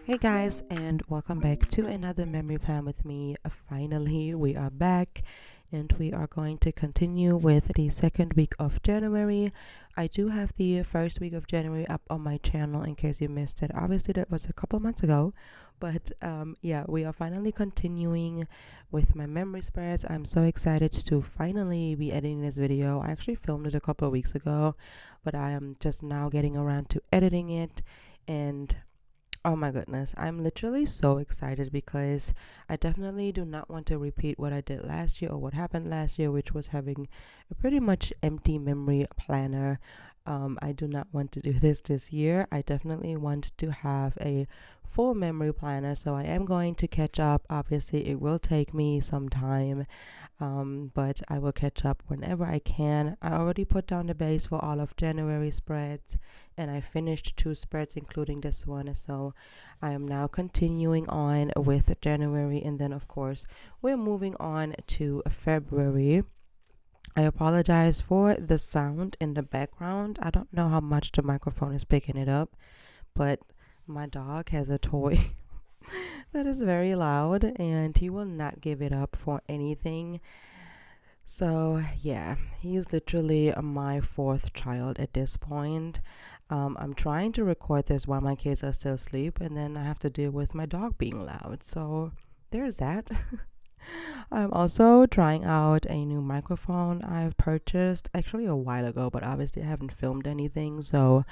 Hey guys, and welcome back to another memory plan with me. Finally, we are back and we are going to continue with the second week of January. I do have the first week of January up on my channel in case you missed it. Obviously, that was a couple months ago, but yeah, we are finally continuing with my memory spreads. I'm so excited to finally be editing this video. I actually filmed it a couple of weeks ago, but I am just now getting around to editing it. And oh my goodness, I'm literally so excited because I definitely do not want to repeat what I did last year or what happened last year, which was having a pretty much empty memory planner. I do not want to do this year. I definitely want to have a full memory planner, so I am going to catch up. Obviously, it will take me some time, but I will catch up whenever I can. I already put down the base for all of January spreads, and I finished 2 spreads, including this one. So I am now continuing on with January, and then of course we're moving on to February. I apologize for the sound in the background. I don't know how much the microphone is picking it up, but my dog has a toy that is very loud and he will not give it up for anything. So yeah, he's literally my 4th child at this point. I'm trying to record this while my kids are still asleep, and then I have to deal with my dog being loud. So there's that. I'm also trying out a new microphone I've purchased actually a while ago, but obviously I haven't filmed anything. So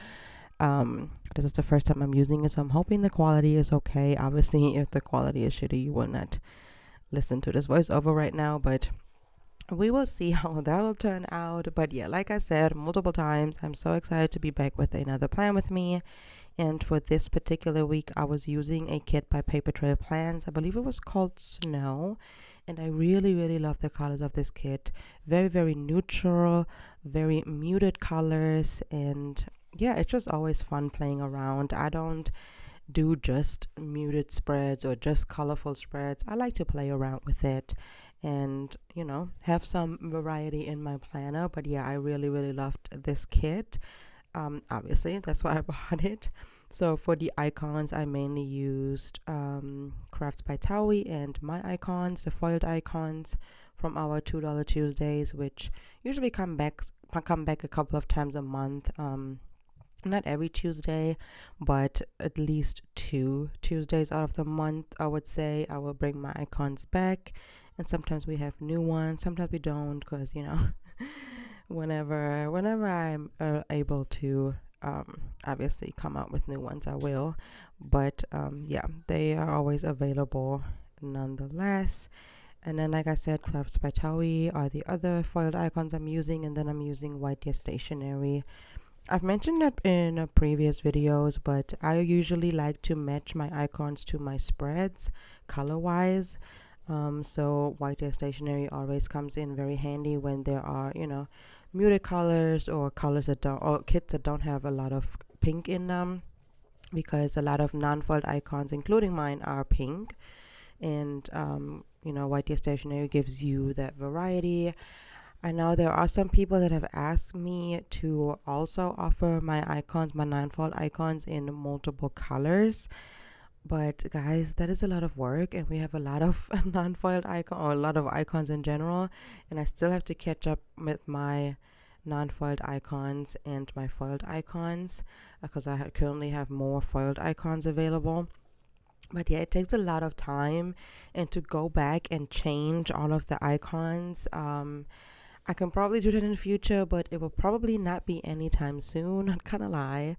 this is the first time I'm using it, so I'm hoping the quality is okay. Obviously, if the quality is shitty, you will not listen to this voiceover right now, but we will see how that'll turn out. But yeah, like I said multiple times, I'm so excited to be back with another plan with me. And for this particular week, I was using a kit by Papertrailplans. I believe it was called Snow. And I really love the colors of this kit. Very neutral, very muted colors. And yeah, it's just always fun playing around. I don't do just muted spreads or just colorful spreads. I like to play around with it and, you know, have some variety in my planner. But yeah, I really loved this kit. Obviously, that's why I bought it. So for the icons, I mainly used Crafts by Towie and my icons, the foiled icons from our $2 Tuesdays, which usually come back a couple of times a month. Not every Tuesday, but at least 2 Tuesdays out of the month, I would say I will bring my icons back. And sometimes we have new ones, sometimes we don't, because, you know, whenever I'm able to obviously come out with new ones, I will. But yeah, they are always available nonetheless. And then, like I said, Crafts by Towie are the other foiled icons I'm using, and then I'm using White Stationery. I've mentioned that in previous videos, but I usually like to match my icons to my spreads color-wise. So White Stationery always comes in very handy when there are, you know, muted colors or colors that don't, or kits that don't have a lot of pink in them, because a lot of non-foiled icons, including mine, are pink. And you know, White Stationery gives you that variety. I know there are some people that have asked me to also offer my icons, my non-foiled icons, in multiple colors. But guys, that is a lot of work, and we have a lot of non-foiled icon, or a lot of icons in general, and I still have to catch up with my non-foiled icons and my foiled icons, because I currently have more foiled icons available. But yeah, it takes a lot of time, and to go back and change all of the icons, I can probably do that in the future, but it will probably not be anytime soon. Not gonna lie.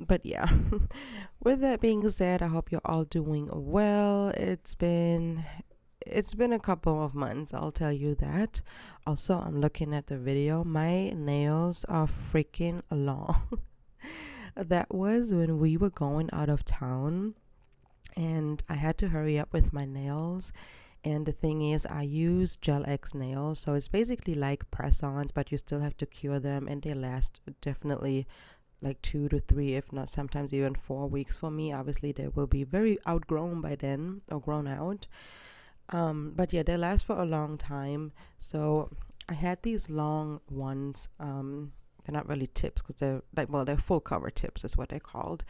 But yeah, with that being said, I hope you're all doing well. It's been a couple of months, I'll tell you that. Also, I'm looking at the video. My nails are freaking long. That was when we were going out of town, and I had to hurry up with my nails. And the thing is, I use 𝕽ℝ𝐼𝐷 nails, so it's basically like press-ons, but you still have to cure them, and they last definitely like 2 to 3, if not sometimes even 4 weeks for me. Obviously, they will be very outgrown by then, or grown out. But yeah, they last for a long time. So I had these long ones. They're not really tips, because they're like, well, they're full cover tips is what they're called.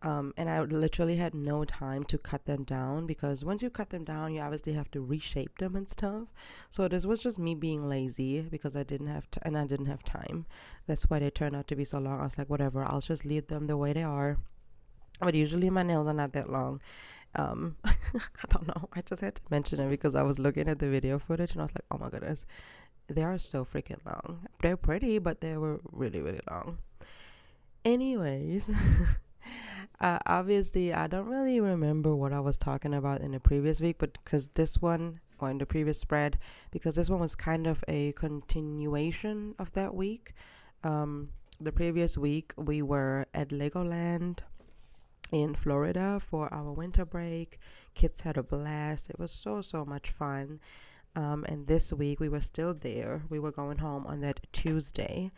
And I literally had no time to cut them down, because once you cut them down, you obviously have to reshape them and stuff. So this was just me being lazy, because I didn't have and I didn't have time. That's why they turned out to be so long. I was like, whatever, I'll just leave them the way they are. But usually my nails are not that long. I don't know. I just had to mention it because I was looking at the video footage and I was like, oh my goodness, they are so freaking long. They're pretty, but they were really, really long. Anyways, obviously, I don't really remember what I was talking about in the previous week, but because this one, or in the previous spread, because this one was kind of a continuation of that week. The previous week, we were at Legoland in Florida for our winter break. Kids had a blast. It was so much fun. And this week, we were still there. We were going home on that Tuesday.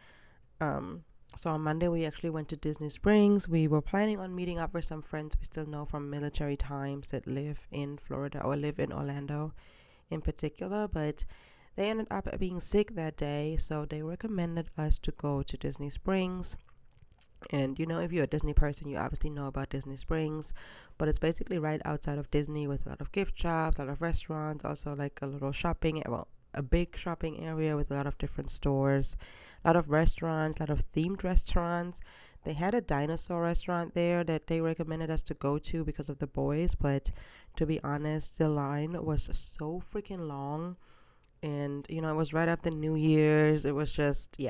So on Monday, we actually went to Disney Springs. We were planning on meeting up with some friends we still know from military times that live in Florida, or live in Orlando in particular, but they ended up being sick that day, so they recommended us to go to Disney Springs. And if you're a Disney person, you obviously know about Disney Springs, but it's basically right outside of Disney with a lot of gift shops, a lot of restaurants, also like a little shopping, a big shopping area with a lot of different stores, a lot of restaurants, a lot of themed restaurants. They had a dinosaur restaurant there that they recommended us to go to because of the boys, but to be honest, the line was so freaking long. And it was right after New Year's. It was just,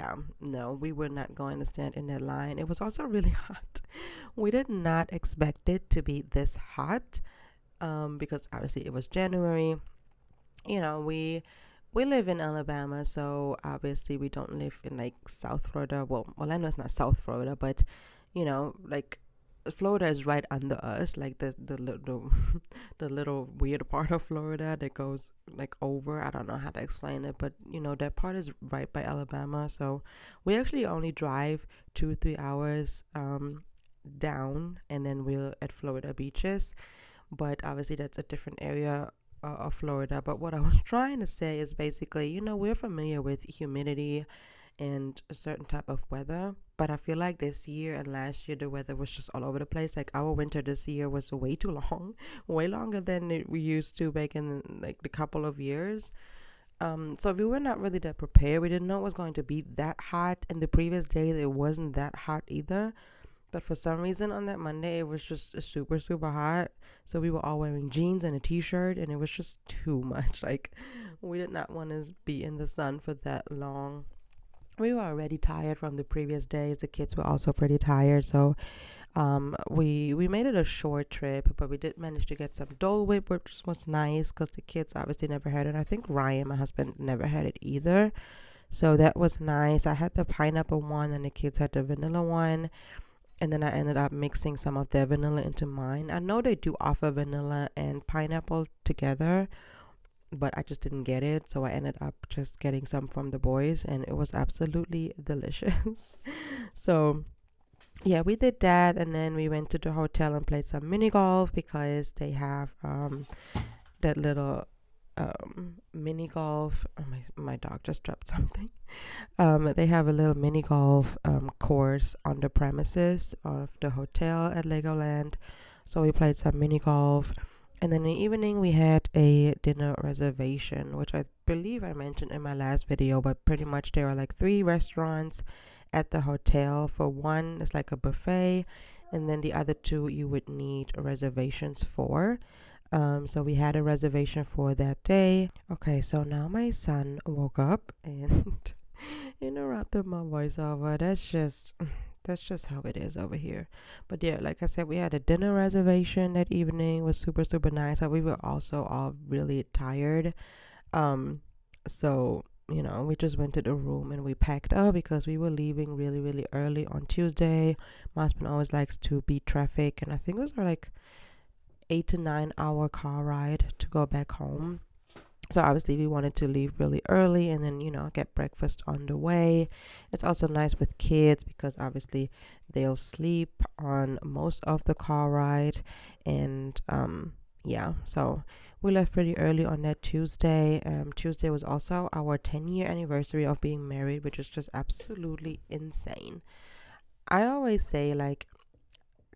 no, we were not going to stand in that line. It was also really hot. We did not expect it to be this hot, because obviously it was January. We live in Alabama, so obviously we don't live in like South Florida. Well, Orlando is not South Florida, but like Florida is right under us, like the little weird part of Florida that goes like over. I don't know how to explain it, but that part is right by Alabama. So we actually only drive 2-3 hours down, and then we're at Florida beaches. But obviously that's a different area of Florida. But what I was trying to say is basically, we're familiar with humidity and a certain type of weather, but I feel like this year and last year the weather was just all over the place. Like our winter this year was way too long, way longer than we used to back in like the couple of years. So we were not really that prepared. We didn't know it was going to be that hot, and the previous days it wasn't that hot either. But for some reason on that Monday, it was just super hot. So we were all wearing jeans and a t-shirt, and it was just too much. Like, we did not want to be in the sun for that long. We were already tired from the previous days. The kids were also pretty tired. So we made it a short trip, but we did manage to get some Dole Whip, which was nice because the kids obviously never had it. I think Ryan, my husband, never had it either. So that was nice. I had the pineapple one, and the kids had the vanilla one. And then I ended up mixing some of their vanilla into mine. I know they do offer vanilla and pineapple together, but I just didn't get it. So I ended up just getting some from the boys, and it was absolutely delicious. So yeah, we did that. And then we went to the hotel and played some mini golf because they have that little mini golf. Oh, my dog just dropped something. They have a little mini golf course on the premises of the hotel at Legoland. So we played some mini golf. And then in the evening, we had a dinner reservation, which I believe I mentioned in my last video, but pretty much there are like 3 restaurants at the hotel. For one, it's like a buffet, and then the other 2 you would need reservations for. So we had a reservation for that day. Okay, so now my son woke up and interrupted my voiceover. That's just how it is over here. But yeah, like I said, we had a dinner reservation that evening. It was super nice. We were also all really tired. So we just went to the room and we packed up because we were leaving really early on Tuesday. My husband always likes to beat traffic, and I think it was like 8 to 9 hour car ride to go back home. So obviously we wanted to leave really early and then, get breakfast on the way. It's also nice with kids because obviously they'll sleep on most of the car ride. And so we left pretty early on that Tuesday. Tuesday was also our 10-year anniversary of being married, which is just absolutely insane. I always say, like,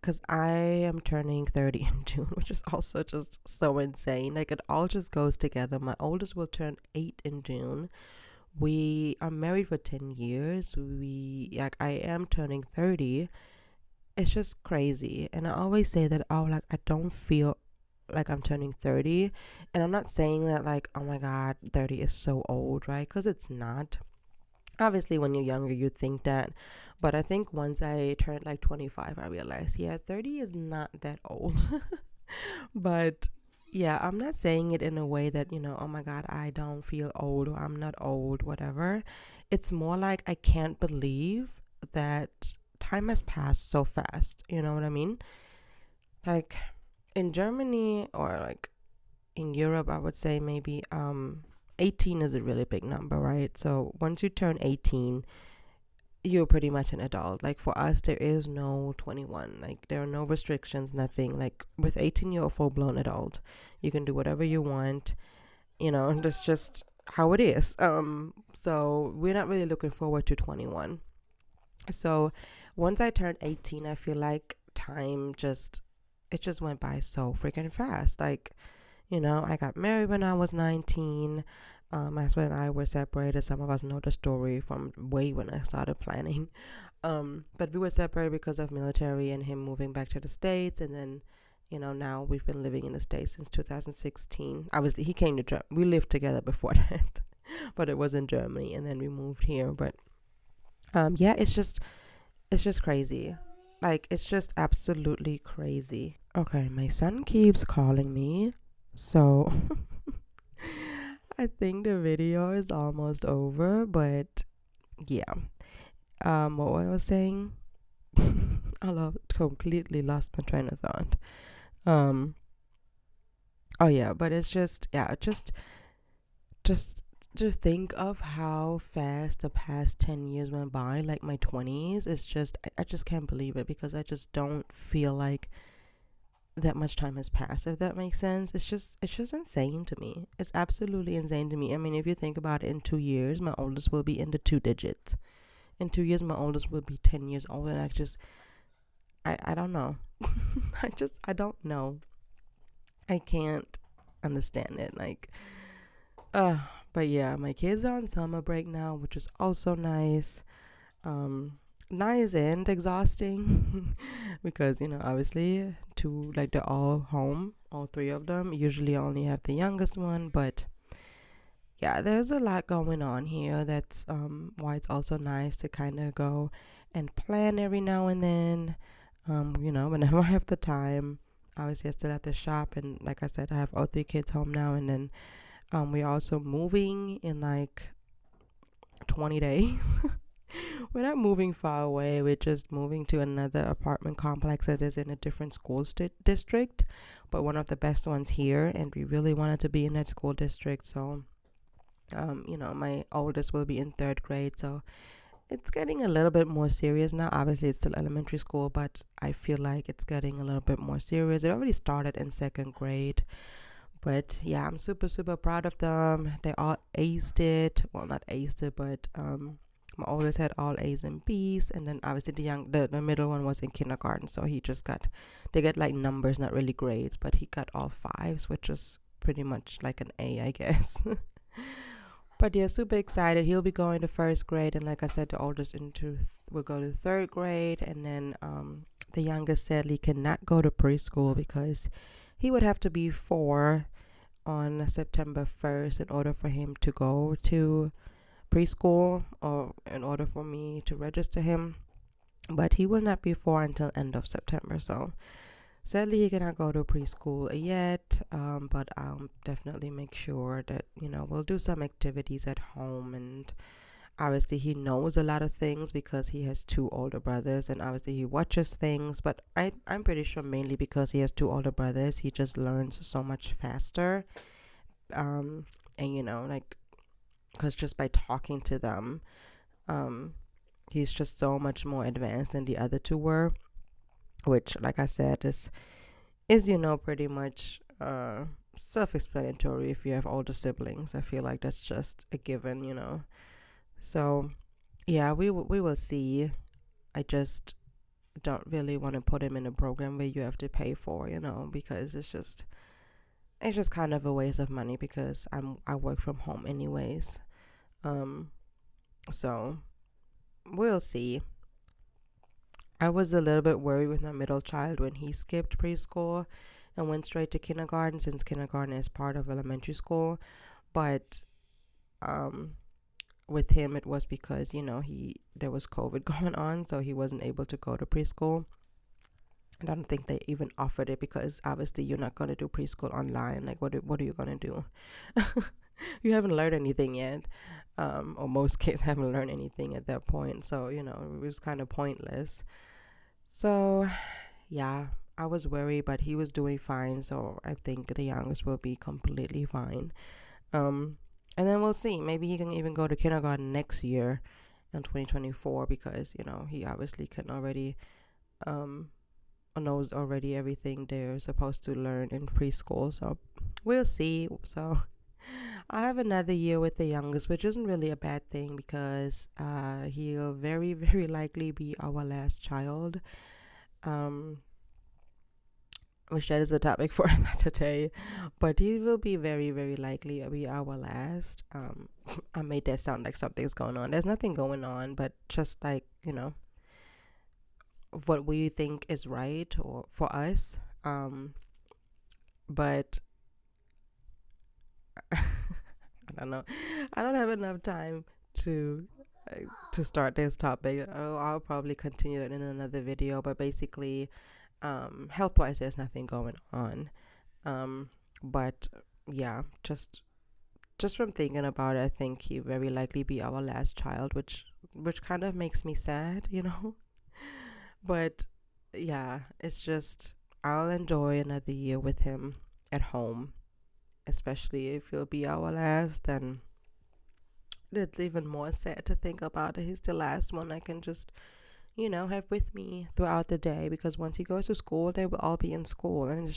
because I am turning 30 in June, which is also just so insane. Like, it all just goes together. My oldest will turn 8 in June. We are married for 10 years. I am turning 30. It's just crazy. And I always say that, oh, like, I don't feel like I'm turning 30. And I'm not saying that, like, oh my God, 30 is so old, right? Because it's not. Obviously, when you're younger, you think that. But I think once I turned like 25, I realized, yeah, 30 is not that old. But yeah, I'm not saying it in a way that, oh my God, I don't feel old or I'm not old, whatever. It's more like I can't believe that time has passed so fast. You know what I mean? Like in Germany or like in Europe, I would say maybe 18 is a really big number, right? So once you turn 18, you're pretty much an adult. Like for us, there is no 21. Like there are no restrictions, nothing. Like with 18, you're a full-blown adult. You can do whatever you want. That's just how it is. So we're not really looking forward to 21. So once I turned 18, I feel like time just went by so freaking fast. Like, I got married when I was 19. My husband and I were separated. Some of us know the story from way when I started planning. But we were separated because of military and him moving back to the States. And then, now we've been living in the States since 2016. He came to Germany. We lived together before that, but it was in Germany. And then we moved here. But yeah, it's just crazy. Like, it's just absolutely crazy. Okay, my son keeps calling me. So I think the video is almost over, but yeah. What I was saying, completely lost my train of thought. Oh yeah, but it's just think of how fast the past 10 years went by. Like my 20s, it's just I just can't believe it because I just don't feel like that much time has passed, if that makes sense. It's just insane to me. It's absolutely insane to me. I mean, if you think about it, in 2 years my oldest will be in the 2 digits. In 2 years my oldest will be 10 years old, and I don't know. I don't know. I can't understand it. Like but yeah, my kids are on summer break now, which is also nice. Nice and exhausting because obviously they're all home, all 3 of them. Usually I only have the youngest one, but yeah, there's a lot going on here. That's why it's also nice to kind of go and plan every now and then, whenever I have the time. Obviously I still have to shop, and like I said, I have all 3 kids home now, and then we're also moving in like 20 days. We're not moving far away. We're just moving to another apartment complex that is in a different school district, but one of the best ones here, and we really wanted to be in that school district. So my oldest will be in 3rd grade, so it's getting a little bit more serious now. Obviously it's still elementary school, but I feel like it's getting a little bit more serious. It already started in 2nd grade. But yeah, I'm super, super proud of them. They all aced it. Well, not aced it, but my oldest had all A's and B's, and then obviously the middle one was in kindergarten, so they get like numbers, not really grades, but he got all 5s, which is pretty much like an A, I guess. But yeah, super excited. He'll be going to 1st grade, and like I said, the oldest will go to 3rd grade, and then the youngest sadly cannot go to preschool because he would have to be 4 on September 1st in order for him to go to preschool, or in order for me to register him. But he will not be 4 until end of September, so sadly he cannot go to preschool yet. But I'll definitely make sure that we'll do some activities at home, and obviously he knows a lot of things because he has 2 older brothers, and obviously he watches things, but I'm pretty sure mainly because he has 2 older brothers, he just learns so much faster. And like, because just by talking to them, he's just so much more advanced than the other 2 were, which like I said is pretty much self-explanatory if you have older siblings. I feel like that's just a given. So yeah, we will see. I just don't really want to put him in a program where you have to pay for, because it's just kind of a waste of money, because I work from home anyways. So we'll see. I was a little bit worried with my middle child when he skipped preschool and went straight to kindergarten, since kindergarten is part of elementary school. But with him, it was because there was COVID going on, so he wasn't able to go to preschool. I don't think they even offered it, because obviously you're not going to do preschool online. Like, what are you going to do? You haven't learned anything yet, or most kids haven't learned anything at that point. So it was kind of pointless. So yeah, I was worried, but he was doing fine. So I think the youngest will be completely fine. And then we'll see. Maybe he can even go to kindergarten next year in 2024, because he obviously can already knows already everything they're supposed to learn in preschool. So we'll see. So I have another year with the youngest, which isn't really a bad thing, because he'll very, very likely be our last child. Which that is a topic for another day, but he will be very, very likely be our last. I made that sound like something's going on. There's nothing going on, but just like what we think is right or for us. But I don't know. I don't have enough time to start this topic. I'll probably continue it in another video. But basically, health-wise, there's nothing going on. But yeah, just from thinking about it, I think he very likely be our last child, which kind of makes me sad, But yeah, it's just, I'll enjoy another year with him at home, especially if he'll be our last. Then it's even more sad to think about it. He's the last one I can just have with me throughout the day, because once he goes to school, they will all be in school, and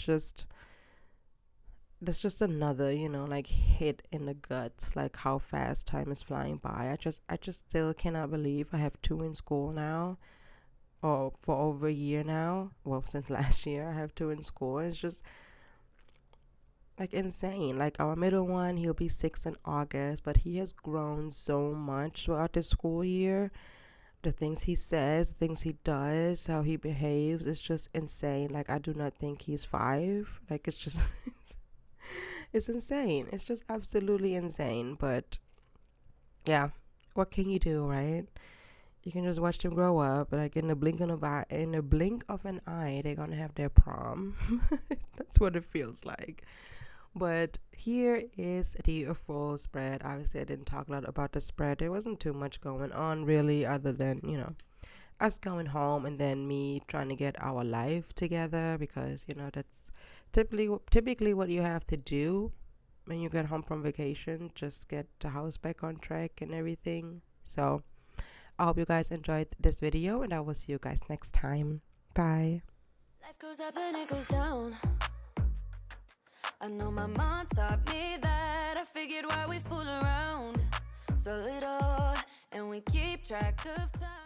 that's just another like hit in the guts, like how fast time is flying by. I just still cannot believe I have 2 in school now, or for over a year now. Well, since last year I have 2 in school. It's just like insane. Like our middle one, he'll be 6 in August, but he has grown so much throughout the school year. The things he says, the things he does, how he behaves, it's just insane. Like, I do not think he's 5. Like, it's just it's insane. It's just absolutely insane. But yeah, what can you do, right? You can just watch them grow up. Like, in the blink of an eye, they're gonna have their prom. That's what it feels like. But here is the full spread. Obviously, I didn't talk a lot about the spread. There wasn't too much going on, really, other than, us going home and then me trying to get our life together, because, that's typically what you have to do when you get home from vacation. Just get the house back on track and everything. So I hope you guys enjoyed this video, and I will see you guys next time. Bye. Life goes up and it goes down. I know my mom taught me that. I figured why we fool around so little, and we keep track of time.